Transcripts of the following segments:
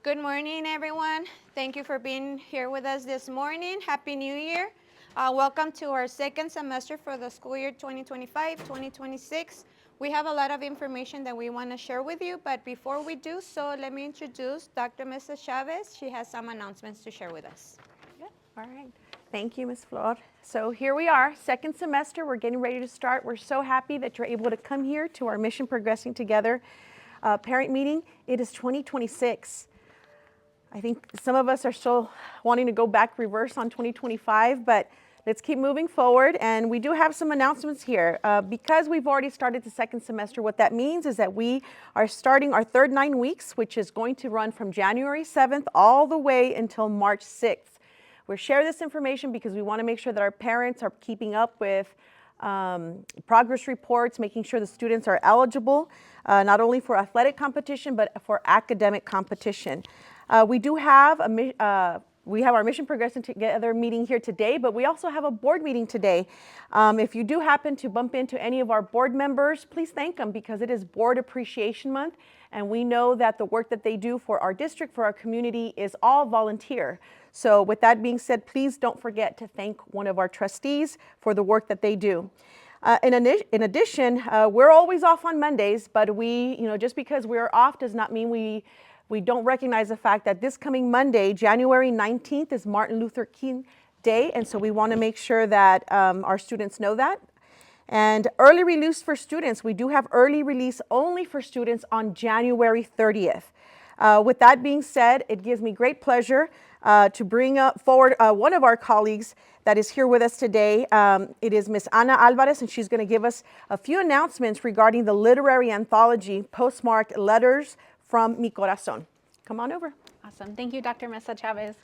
Good morning, everyone. Thank you for being here with us this morning. Happy New Year. Welcome to our second semester for the school year 2025-2026. We have a lot of information that we want to share with you, but before we do so, let me introduce Dr. Mrs. Chavez. She has some announcements to share with us. Good. All right. Thank you, Ms. Flor. So here we are, second semester. We're getting ready to start. We're so happy that you're able to come here to our Mission Progressing Together parent meeting. It is 2026. I think some of us are still wanting to go back reverse on 2025, but let's keep moving forward. And we do have some announcements here. Because we've already started the second semester, what that means is that we are starting our third 9 weeks, which is going to run from January 7th all the way until March 6th. We share this information because we want to make sure that our parents are keeping up with progress reports, making sure the students are eligible, not only for athletic competition, but for academic competition. We have our Mission Progressing Together meeting here today, but we also have a board meeting today. If you do happen to bump into any of our board members, please thank them because it is Board Appreciation Month, and we know that the work that they do for our district, for our community, is all volunteer. So with that being said, please don't forget to thank one of our trustees for the work that they do. In addition, we're always off on Mondays, but just because we're off does not mean we don't recognize the fact that this coming Monday, January 19th, is Martin Luther King Day, and so we want to make sure that our students know that. And early release for students, we do have early release only for students on January 30th. With that being said, it gives me great pleasure to bring forward one of our colleagues that is here with us today. It is Miss Ana Alvarez, and she's going to give us a few announcements regarding the literary anthology postmarked Letters from Mi Corazón. Come on over. Awesome. Thank you, Dr. Mesa Chavez.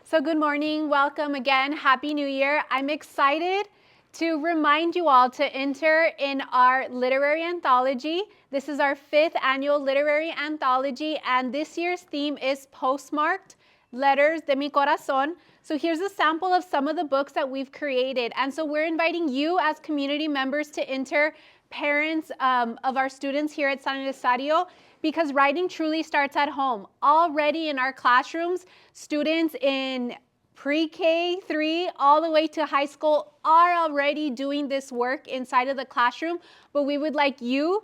So good morning. Welcome again. Happy New Year. I'm excited to remind you all to enter in our literary anthology. This is our 5th annual literary anthology, and this year's theme is postmarked Letters de Mi Corazón. So here's a sample of some of the books that we've created. And so we're inviting you as community members to enter, parents of our students here at San Elizario, because writing truly starts at home. Already in our classrooms, students in pre-K 3 all the way to high school are already doing this work inside of the classroom, but we would like you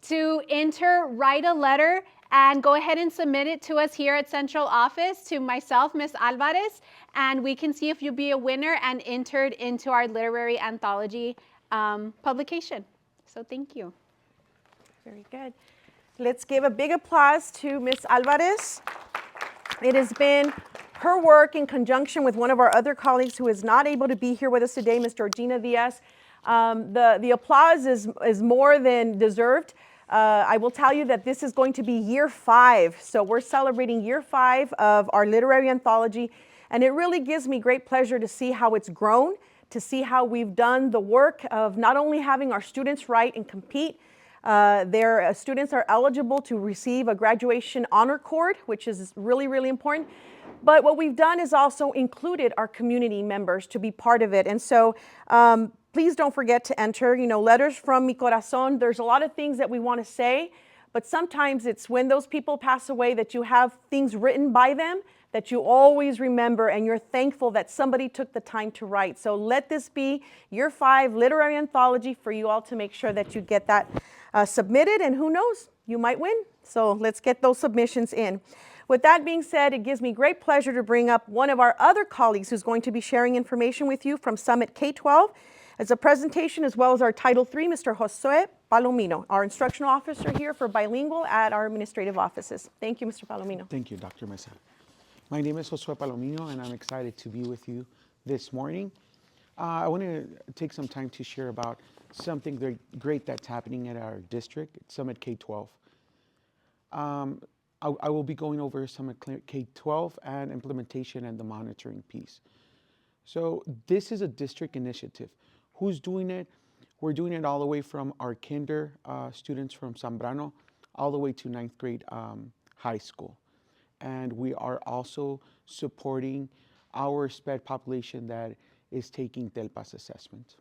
to write a letter and go ahead and submit it to us here at Central Office, to myself, Ms. Alvarez, and we can see if you'll be a winner and entered into our literary anthology publication. So thank you. Very good. Let's give a big applause to Ms. Alvarez. It has been her work in conjunction with one of our other colleagues who is not able to be here with us today, Ms. Georgina Diaz. The applause is more than deserved. I will tell you that this is going to be year 5. So we're celebrating year 5 of our literary anthology. And it really gives me great pleasure to see how it's grown, to see how we've done the work of not only having our students write and compete. Their students are eligible to receive a graduation honor cord, which is really, really important. But what we've done is also included our community members to be part of it. And so please don't forget to enter, Letters from Mi Corazón. There's a lot of things that we want to say, but sometimes it's when those people pass away that you have things written by them that you always remember, and you're thankful that somebody took the time to write. So let this be year 5 literary anthology for you all to make sure that you get that submitted, and who knows, you might win. So let's get those submissions in. With that being said, it gives me great pleasure to bring up one of our other colleagues who's going to be sharing information with you from Summit K-12 as a presentation, as well as our Title III, Mr. Josue Palomino, our instructional officer here for bilingual at our administrative offices. Thank you, Mr. Palomino. Thank you, Dr. Mesa. My name is Josue Palomino, and I'm excited to be with you this morning. I want to take some time to share about something very great that's happening at our district, Summit K-12. I will be going over Summit K-12 and implementation and the monitoring piece. So this is a district initiative. Who's doing it? We're doing it all the way from our kinder students from Zambrano all the way to 9th grade high school. And we are also supporting our SPED population that is taking TELPAS assessment.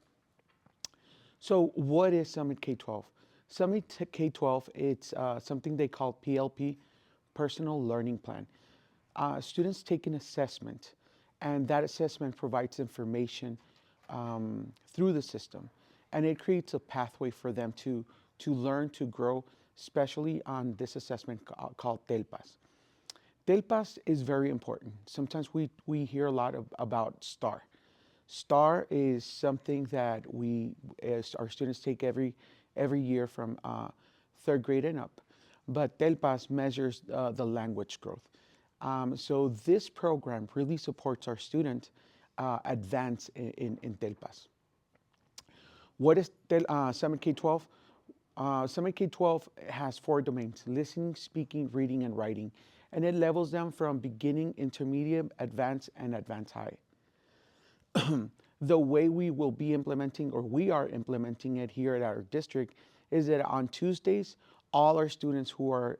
So what is Summit K-12? Summit K-12, it's something they call PLP, Personal Learning Plan. students take an assessment, and that assessment provides information through the system, and it creates a pathway for them to learn, to grow, especially on this assessment called TELPAS. TELPAS is very important. Sometimes we hear a lot about STAR. STAR is something that as our students take every year from third grade and up. But TELPAS measures the language growth. So this program really supports our students advance in TELPAS. What is Summit K-12? Summit K-12 has 4 domains: listening, speaking, reading, and writing. And it levels them from beginning, intermediate, advanced, and advanced high. The way we will be implementing, or we are implementing it here at our district, is that on Tuesdays, all our students who are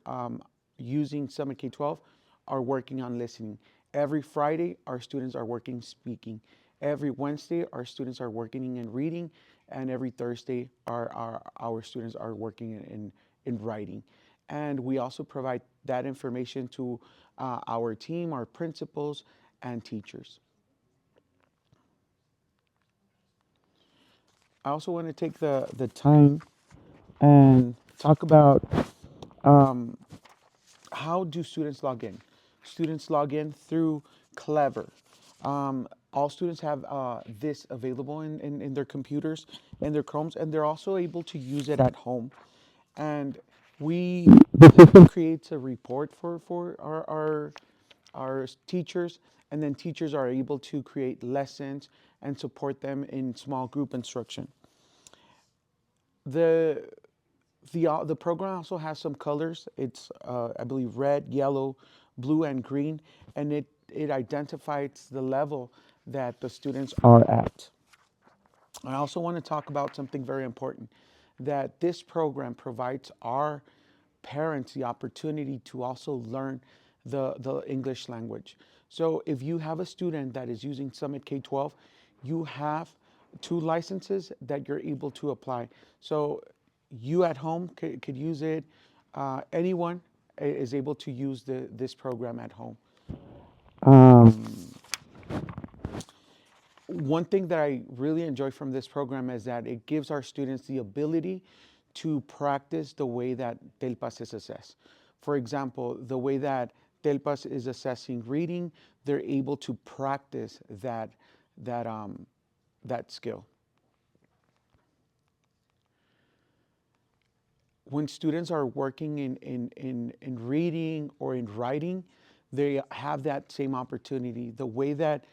using Summit K-12 are working on listening. Every Friday, our students are working speaking. Every Wednesday, our students are working in reading, and every Thursday, our students are working in writing. And we also provide that information to our team, our principals, and teachers. I also want to take the time and talk about how do students log in. Students log in through Clever. All students have this available in their computers and their Chromes, and they're also able to use it at home. And the system creates a report for our teachers, and then teachers are able to create lessons and support them in small group instruction. The the program also has some colors. It's I believe red, yellow, blue, and green, and it identifies the level that the students are at. I also want to talk about something very important, that this program provides our parents the opportunity to also learn the English language. So if you have a student that is using Summit K-12, you have 2 licenses that you're able to apply. So you at home could use it. Anyone is able to use this program at home. One thing that I really enjoy from this program is that it gives our students the ability to practice the way that TELPAS is assessed. For example, the way that TELPAS is assessing reading, they're able to practice that, that skill. When students are working in reading or in writing, they have that same opportunity. The way that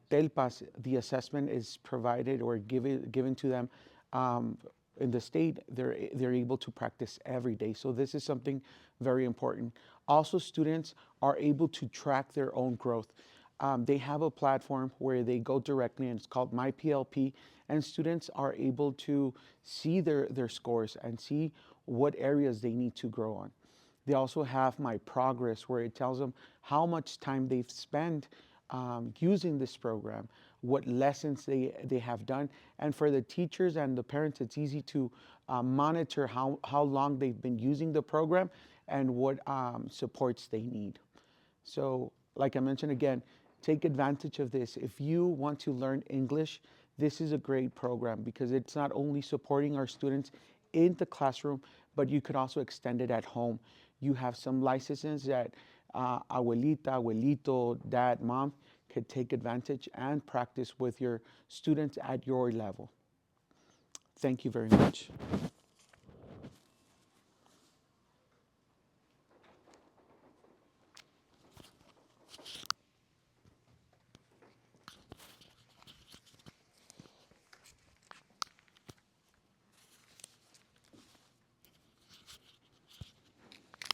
TELPAS, the assessment is provided or given to them in the state, they're able to practice every day. So this is something very important. Also, students are able to track their own growth. They have a platform where they go directly, and it's called My PLP, and students are able to see their scores and see what areas they need to grow on. They also have My Progress, where it tells them how much time they've spent using this program, what lessons they have done. And for the teachers and the parents, it's easy to monitor how long they've been using the program and what supports they need. So, like I mentioned again, take advantage of this. If you want to learn English, this is a great program because it's not only supporting our students in the classroom, but you could also extend it at home. You have some licenses that abuelita, abuelito, dad, mom could take advantage and practice with your students at your level. Thank you very much.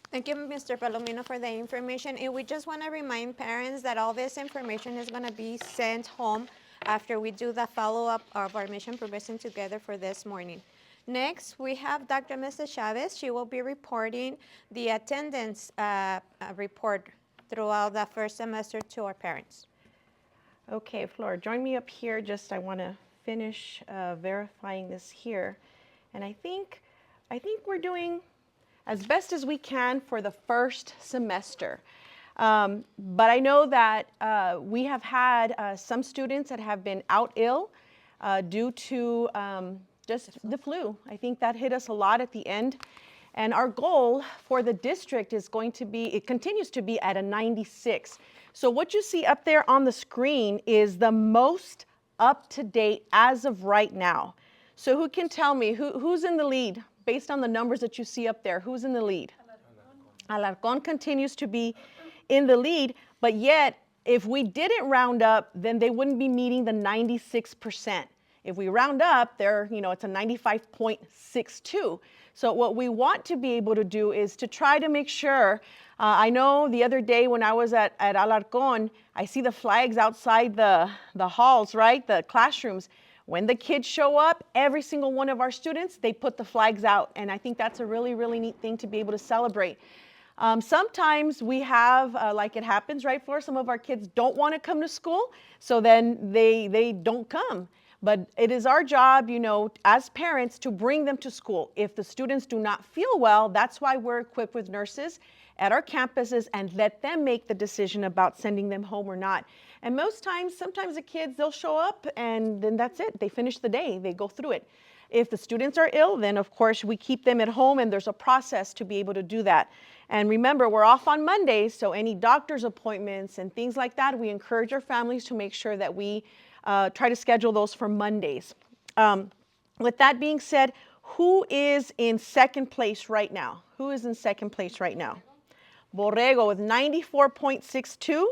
Thank you, Mr. Palomino, for the information. And we just want to remind parents that all this information is going to be sent home after we do the follow-up of our mission progressing together for this morning. Next, we have Dr. Mrs. Chavez. She will be reporting the attendance report throughout the first semester to our parents. Okay, Flora, join me up here. Just I want to finish verifying this here, and I think we're doing as best as we can for the first semester. But I know that we have had some students that have been out ill due to just the flu. I think that hit us a lot at the end. And our goal for the district is going to be, it continues to be at a 96. So what you see up there on the screen is the most up to date as of right now. So who can tell me who's in the lead based on the numbers that you see up there? Who's in the lead? Alarcón continues to be in the lead, but yet if we didn't round up, then they wouldn't be meeting the 96%. If we round up, they're, it's a 95.62. So what we want to be able to do is to try to make sure, I know the other day when I was at Alarcón, I see the flags outside the halls, right? The classrooms. When the kids show up, every single one of our students, they put the flags out. And I think that's a really, really neat thing to be able to celebrate. Sometimes we have, like it happens, right, Flor? Some of our kids don't want to come to school, so then they don't come. But it is our job, as parents to bring them to school. If the students do not feel well, that's why we're equipped with nurses at our campuses and let them make the decision about sending them home or not. And most times, sometimes the kids, they'll show up and then that's it. They finish the day, they go through it. If the students are ill, then of course we keep them at home and there's a process to be able to do that. And remember, we're off on Mondays, so any doctor's appointments and things like that, we encourage our families to make sure that we try to schedule those for Mondays. With that being said, who is in second place right now? Who is in second place right now? Borrego with 94.62.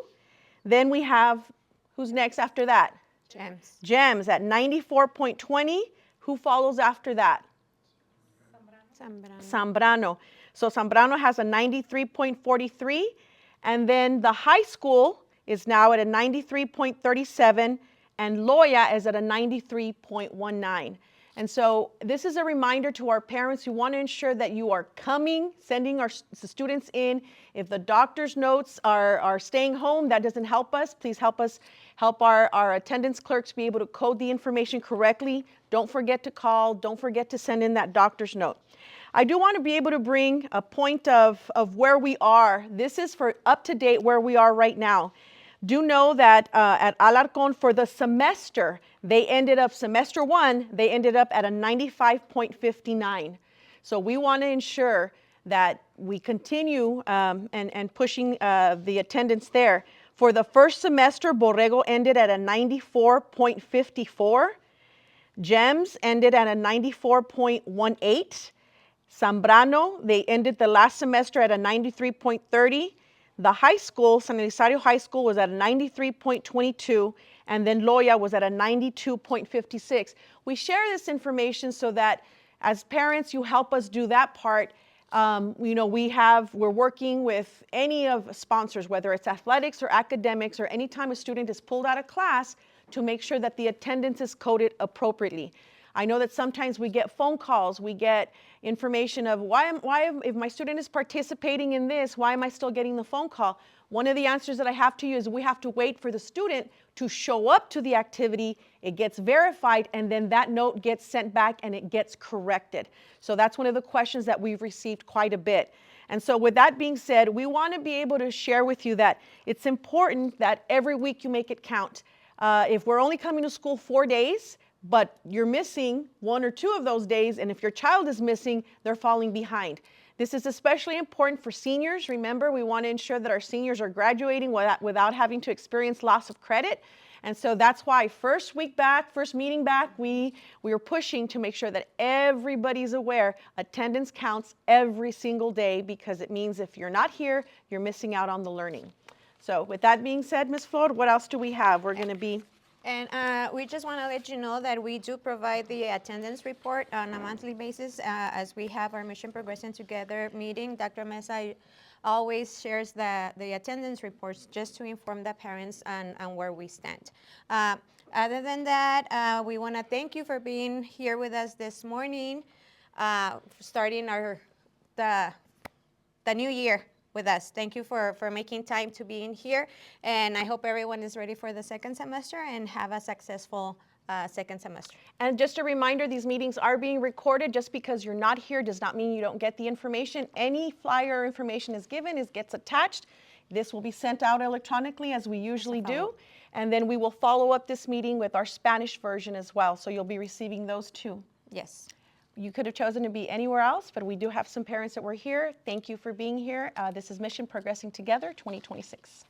Then we have, who's next after that? Gems. Gems at 94.20. Who follows after that? Zambrano. So Zambrano has a 93.43. And then the high school is now at a 93.37. And Loya is at a 93.19. And so this is a reminder to our parents who want to ensure that you are coming, sending our students in. If the doctor's notes are staying home, that doesn't help us. Please help us help our attendance clerks be able to code the information correctly. Don't forget to call. Don't forget to send in that doctor's note. I do want to be able to bring a point of where we are. This is for up to date where we are right now. Do know that at Alarcón for the semester, they ended up, semester one, they ended up at a 95.59. So we want to ensure that we continue and pushing the attendance there. For the first semester, Borrego ended at a 94.54. Gems ended at a 94.18. Zambrano, they ended the last semester at a 93.30. The high school, San Elizario High School, was at a 93.22, and then Loya was at a 92.56. We share this information so that as parents, you help us do that part. We're working with any of sponsors, whether it's athletics or academics, or anytime a student is pulled out of class, to make sure that the attendance is coded appropriately. I know that sometimes we get phone calls, we get information of if my student is participating in this, why am I still getting the phone call? One of the answers that I have to you is we have to wait for the student to show up to the activity, it gets verified, and then that note gets sent back and it gets corrected. So that's one of the questions that we've received quite a bit. And so with that being said, we want to be able to share with you that it's important that every week you make it count. If we're only coming to school 4 days, but you're missing 1 or 2 of those days, and if your child is missing, they're falling behind. This is especially important for seniors. Remember, we want to ensure that our seniors are graduating without having to experience loss of credit. And so that's why first meeting back, we are pushing to make sure that everybody's aware attendance counts every single day, because it means if you're not here, you're missing out on the learning. So with that being said, Ms. Flor, what else do we have? We're going to be... And we just want to let you know that we do provide the attendance report on a monthly basis as we have our Mission Progressing Together meeting. Dr. Mesa always shares the attendance reports just to inform the parents on where we stand. Other than that, we want to thank you for being here with us this morning, starting the new year with us. Thank you for making time to be in here, and I hope everyone is ready for the second semester and have a successful second semester. And just a reminder, these meetings are being recorded. Just because you're not here does not mean you don't get the information. Any flyer or information is given, gets attached. This will be sent out electronically as we usually do. And then we will follow up this meeting with our Spanish version as well. So you'll be receiving those too. Yes. You could have chosen to be anywhere else, but we do have some parents that were here. Thank you for being here. This is Mission Progressing Together 2026.